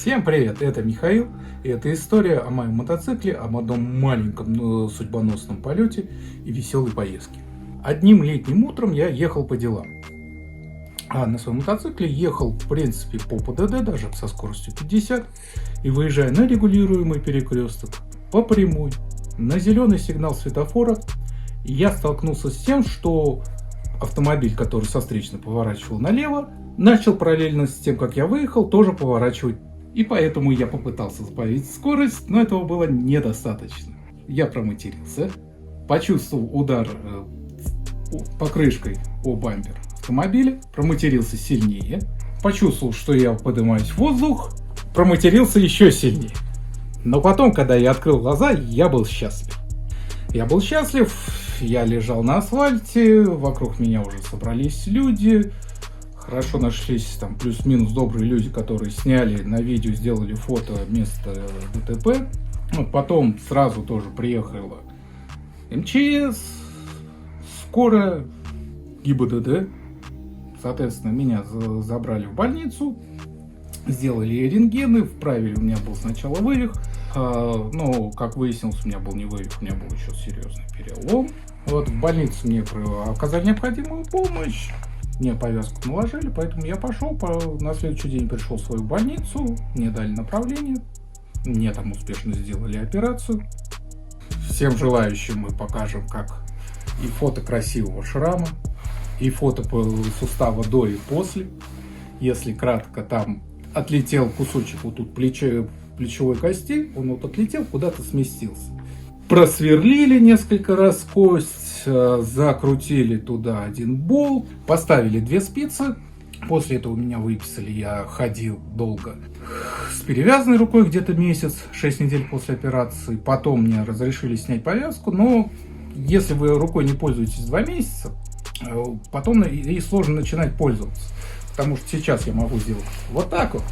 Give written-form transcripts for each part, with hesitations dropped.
Всем привет, это Михаил, и это история о моем мотоцикле, об одном маленьком, но судьбоносном полете и веселой поездке. Одним летним утром я ехал по делам. А на своем мотоцикле ехал, в принципе, по ПДД, даже со скоростью 50, и выезжая на регулируемый перекресток, по прямой, на зеленый сигнал светофора, я столкнулся с тем, что автомобиль, который со встречной поворачивал налево, начал параллельно с тем, как я выехал, тоже поворачивать. И поэтому я попытался сбавить скорость, но этого было недостаточно. Я проматерился, почувствовал удар покрышкой о бампер автомобиля, проматерился сильнее, почувствовал, что я поднимаюсь в воздух, проматерился еще сильнее. Но потом, когда я открыл глаза, я был счастлив. Я лежал на асфальте, вокруг меня уже собрались люди. Хорошо нашлись там плюс-минус добрые люди, которые сняли на видео, сделали фото места ДТП. Потом сразу тоже приехала МЧС, скорая, ГИБДД. Соответственно, меня забрали в больницу, сделали рентгены, вправили, у меня был сначала вывих. Но, как выяснилось, у меня был не вывих, у меня был еще серьезный перелом. В больнице мне оказали необходимую помощь. Мне повязку наложили, поэтому я пошел, на следующий день пришел в свою больницу, мне дали направление, мне там успешно сделали операцию. Всем желающим мы покажем, как и фото красивого шрама, и фото сустава до и после. Если кратко, там отлетел кусочек вот тут плечевой кости, он вот отлетел, куда-то сместился. Просверлили несколько раз кость, закрутили туда один болт, поставили 2 спицы. После этого меня выписали, я ходил долго с перевязанной рукой, где-то месяц, 6 недель после операции. Потом мне разрешили снять повязку, но если вы рукой не пользуетесь 2 месяца, потом ей сложно начинать пользоваться. Потому что сейчас я могу сделать вот так вот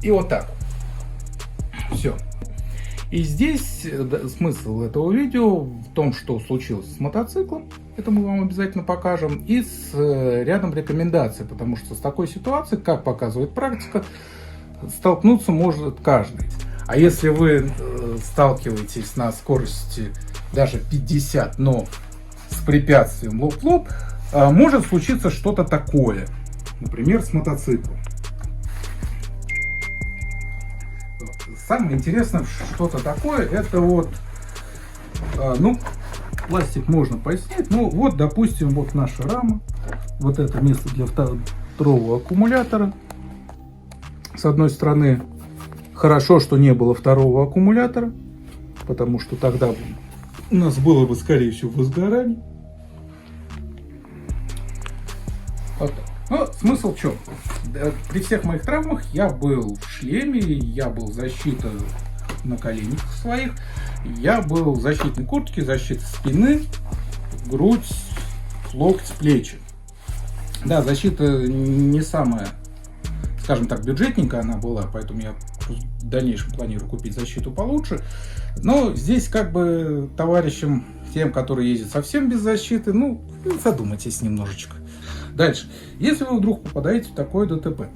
и вот так вот. Все. И здесь смысл этого видео в том, что случилось с мотоциклом, это мы вам обязательно покажем, и с рядом рекомендаций, потому что с такой ситуацией, как показывает практика, столкнуться может каждый. А если вы сталкиваетесь на скорости даже 50, но с препятствием лоб-в-лоб, может случиться что-то такое, например, с мотоциклом. Самое интересное, что-то такое, это пластик можно поснять, допустим, вот наша рама, вот это место для второго аккумулятора. С одной стороны, хорошо, что не было второго аккумулятора, потому что тогда у нас было бы, скорее всего, возгорание. Но смысл в чем? При всех моих травмах я был в шлеме, я был защита на коленях своих, я был в защитной куртке, защита спины, грудь, локоть, плечи. Да, защита не самая, скажем так, бюджетненькая она была, поэтому я в дальнейшем планирую купить защиту получше. Но здесь товарищам, тем, которые ездят совсем без защиты, задумайтесь немножечко. Дальше. Если вы вдруг попадаете в такое ДТП,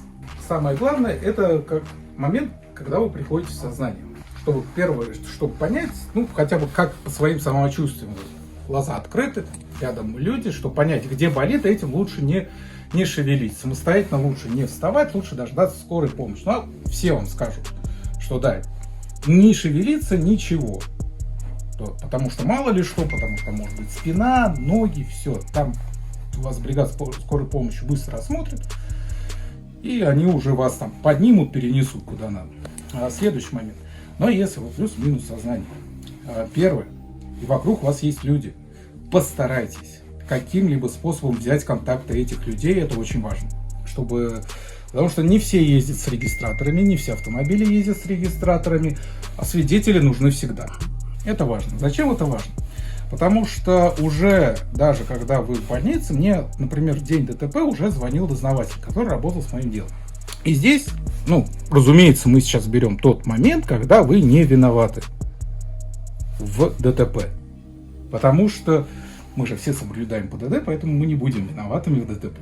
самое главное, это момент, когда вы приходите в сознание. Чтобы понять, хотя бы как по своим самочувствиям, глаза открыты, рядом люди, чтобы понять, где болит, этим лучше не шевелить. Самостоятельно лучше не вставать, лучше дождаться скорой помощи. Все вам скажут, что да, не шевелиться ничего. Потому что мало ли что, потому что может быть спина, ноги, все. Там вас бригада скорой помощи быстро осмотрит, и они уже вас там поднимут, перенесут куда надо. Следующий момент. Но если вы плюс-минус сознание, первое, и вокруг вас есть люди, постарайтесь каким-либо способом взять контакты этих людей, это очень важно. Потому что не все ездят с регистраторами, не все автомобили ездят с регистраторами, а свидетели нужны всегда. Это важно. Зачем это важно? Потому что уже, даже когда вы в больнице, мне, например, в день ДТП уже звонил дознаватель, который работал с моим делом. И здесь, разумеется, мы сейчас берем тот момент, когда вы не виноваты в ДТП. Потому что мы же все соблюдаем ПДД, поэтому мы не будем виноватыми в ДТП.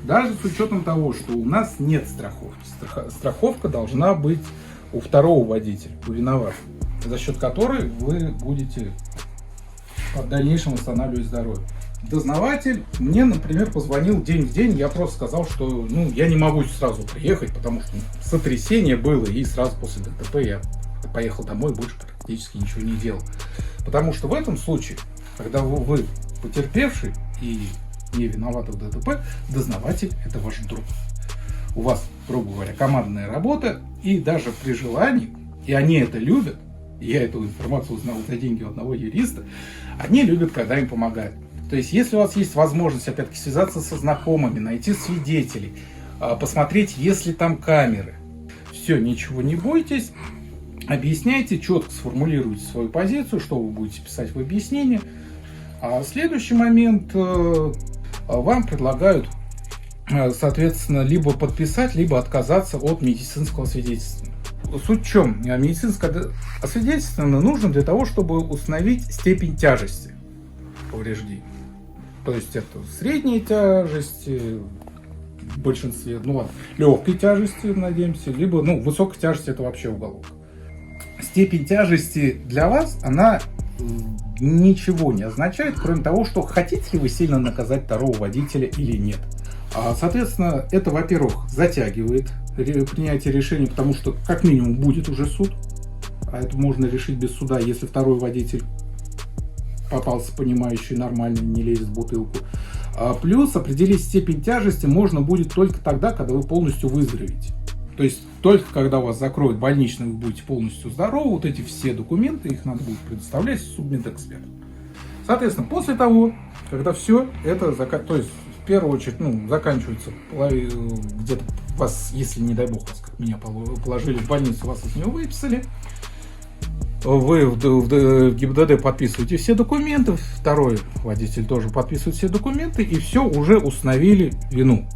Даже с учетом того, что у нас нет страховки. Страховка должна быть у второго водителя, у виноватого, за счет которой вы будете в дальнейшем восстанавливать здоровье. Дознаватель мне, например, позвонил день в день, я просто сказал, что я не могу сразу приехать, потому что сотрясение было, и сразу после ДТП я поехал домой, больше практически ничего не делал. Потому что в этом случае, когда вы потерпевший и не виноваты в ДТП, дознаватель – это ваш друг. У вас, грубо говоря, командная работа, и даже при желании, и они это любят, я эту информацию узнал за деньги у одного юриста, они любят, когда им помогают. То есть, если у вас есть возможность, опять-таки, связаться со знакомыми, найти свидетелей, посмотреть, есть ли там камеры, все, ничего не бойтесь, объясняйте, четко сформулируйте свою позицию, что вы будете писать в объяснении. А в следующий момент вам предлагают, соответственно, либо подписать, либо отказаться от медицинского свидетельства. Суть в чем? Медицинское освидетельство нужно для того, чтобы установить степень тяжести повреждений. То есть это средней тяжести, в большинстве, легкой тяжести, надеемся, либо, высокой тяжести — это вообще уголовка. Степень тяжести для вас, она ничего не означает, кроме того, что хотите ли вы сильно наказать второго водителя или нет. Соответственно, это, во-первых, затягивает принятие решения, потому что как минимум будет уже суд, а это можно решить без суда, если второй водитель попался понимающий, нормально, не лезет в бутылку. Плюс определить степень тяжести можно будет только тогда, когда вы полностью выздоровеете. То есть только когда вас закроют больничный, вы будете полностью здоровы, вот эти все документы, их надо будет предоставлять судмедэксперту. Соответственно, после того, когда все это, то есть в первую очередь, заканчивается, где-то вас, если не дай бог вас, как меня положили в больницу, вас из него выписали, вы в ГИБДД подписываете все документы, второй водитель тоже подписывает все документы, и все, уже установили вину.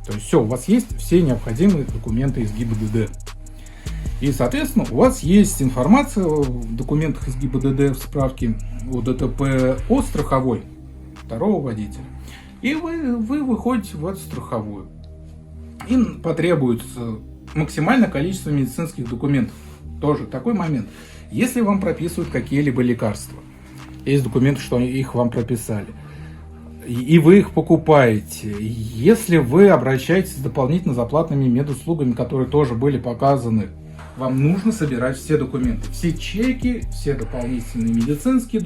То есть все, у вас есть все необходимые документы из ГИБДД. И, соответственно, у вас есть информация в документах из ГИБДД, в справке о ДТП о страховой второго водителя. И вы выходите в эту страховую. Им потребуется максимальное количество медицинских документов. Тоже такой момент. Если вам прописывают какие-либо лекарства, есть документы, что их вам прописали, и вы их покупаете, если вы обращаетесь дополнительно за платными медуслугами, которые тоже были показаны, вам нужно собирать все документы, все чеки, все дополнительные медицинские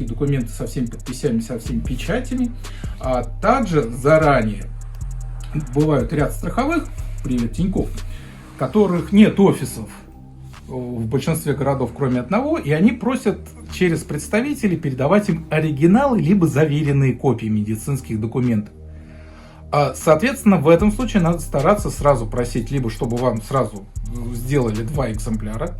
документы со всеми подписями, со всеми печатями, а также заранее бывают ряд страховых, привет, Тинькофф, которых нет офисов в большинстве городов, кроме одного, и они просят через представителей передавать им оригиналы либо заверенные копии медицинских документов. Соответственно, в этом случае надо стараться сразу просить, либо чтобы вам сразу сделали 2 экземпляра.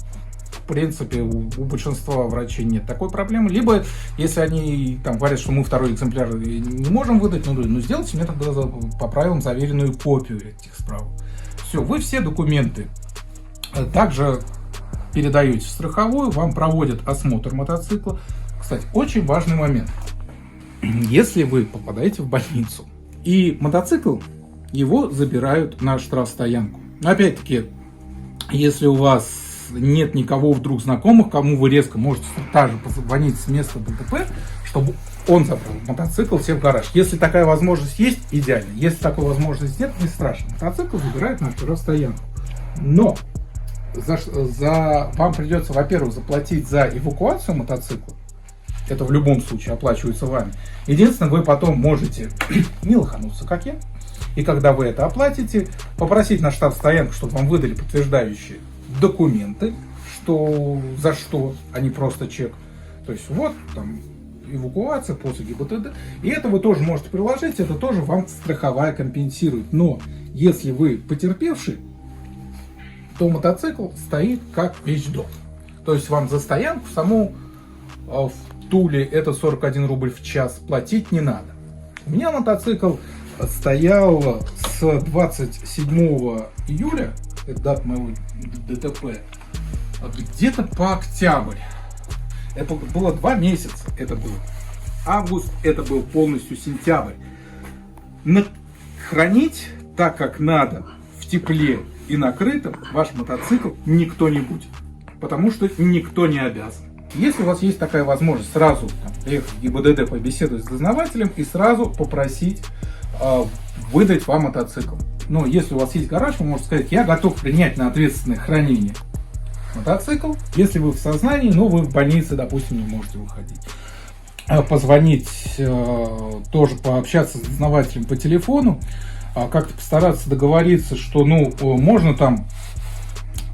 В принципе, у большинства врачей нет такой проблемы. Либо, если они говорят, что мы второй экземпляр не можем выдать, сделайте мне тогда по правилам заверенную копию этих справок. Все, вы все документы также передаете в страховую, вам проводят осмотр мотоцикла. Кстати, очень важный момент. Если вы попадаете в больницу, и мотоцикл, его забирают на штрафстоянку. Опять-таки, если у вас нет никого вдруг знакомых, кому вы резко можете также позвонить с места ДТП, чтобы он забрал мотоцикл себе в гараж. Если такая возможность есть, идеально. Если такой возможности нет, не страшно. Мотоцикл забирают на штрафстоянку. Но вам придется, во-первых, заплатить за эвакуацию мотоцикла. Это в любом случае оплачивается вами. Единственное, вы потом можете не лохануться, как я. И когда вы это оплатите, попросить на штрафстоянку, чтобы вам выдали подтверждающие документы, за что, а не просто чек. То есть вот там эвакуация после ГИБДД. И это вы тоже можете приложить, это тоже вам страховая компенсирует. Но если вы потерпевший, то мотоцикл стоит как вещдок. То есть вам за стоянку саму в Туле, это 41 рубль в час, платить не надо. У меня мотоцикл стоял с 27 июля, это дата моего ДТП, где-то по октябрь. Это было 2 месяца, это был август, это был полностью сентябрь. хранить так, как надо, в тепле и накрытом, ваш мотоцикл никто не будет. Потому что никто не обязан. Если у вас есть такая возможность сразу приехать в ГИБДД, побеседовать с дознавателем и сразу попросить выдать вам мотоцикл. Но если у вас есть гараж, вы можете сказать: я готов принять на ответственное хранение мотоцикл. Если вы в сознании, но вы в больнице, допустим, не можете выходить. Позвонить, тоже пообщаться с дознавателем по телефону, как-то постараться договориться, что можно там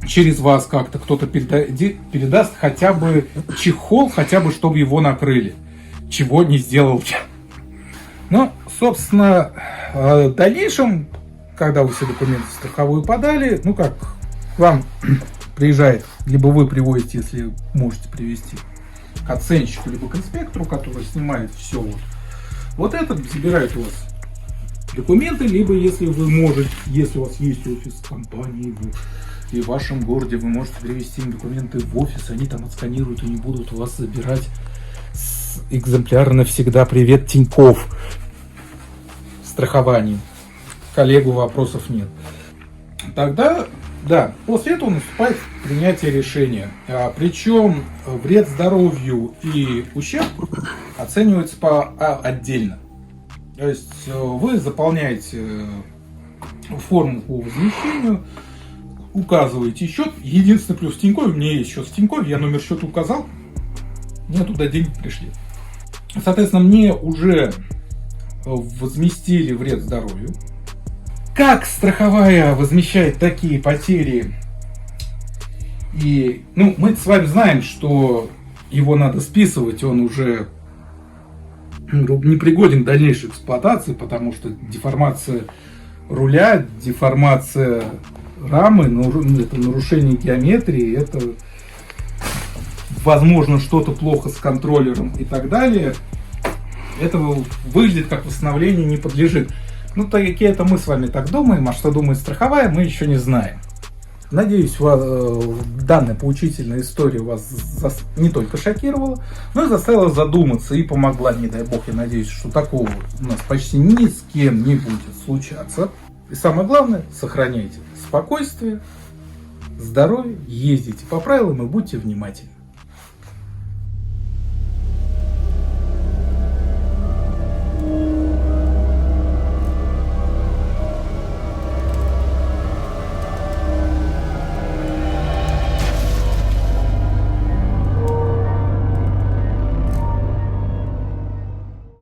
через вас как-то кто-то передаст хотя бы чехол, хотя бы чтобы его накрыли. Чего не сделал я. Ну, собственно, в дальнейшем, когда вы все документы страховую подали, к вам приезжает, либо вы привозите, если можете привезти, к оценщику, либо к инспектору, который снимает все. Вот это забирает у вас документы, либо если вы можете, если у вас есть офис компании и в вашем городе, вы можете привезти им документы в офис, они там отсканируют и не будут у вас забирать экземпляр навсегда. Привет, Тинькофф. Страхование. Коллегу вопросов нет. Тогда, да, после этого наступает принятие решения. Причем вред здоровью и ущерб оцениваются отдельно. То есть вы заполняете форму по возмещению, указываете счет. Единственный плюс в Тинькове, у меня есть счет в Тинькове, я номер счета указал, мне туда деньги пришли. Соответственно, мне уже возместили вред здоровью. Как страховая возмещает такие потери? И, мы с вами знаем, что его надо списывать, он уже непригоден к дальнейшей эксплуатации, потому что деформация руля, деформация рамы, это нарушение геометрии, это возможно что-то плохо с контроллером и так далее. Это выглядит как восстановление, не подлежит. Это мы с вами так думаем, а что думает страховая, мы еще не знаем. Надеюсь, данная поучительная история вас не только шокировала, но и заставила задуматься и помогла, не дай бог. Я надеюсь, что такого у нас почти ни с кем не будет случаться. И самое главное, сохраняйте спокойствие, здоровье, ездите по правилам и будьте внимательны.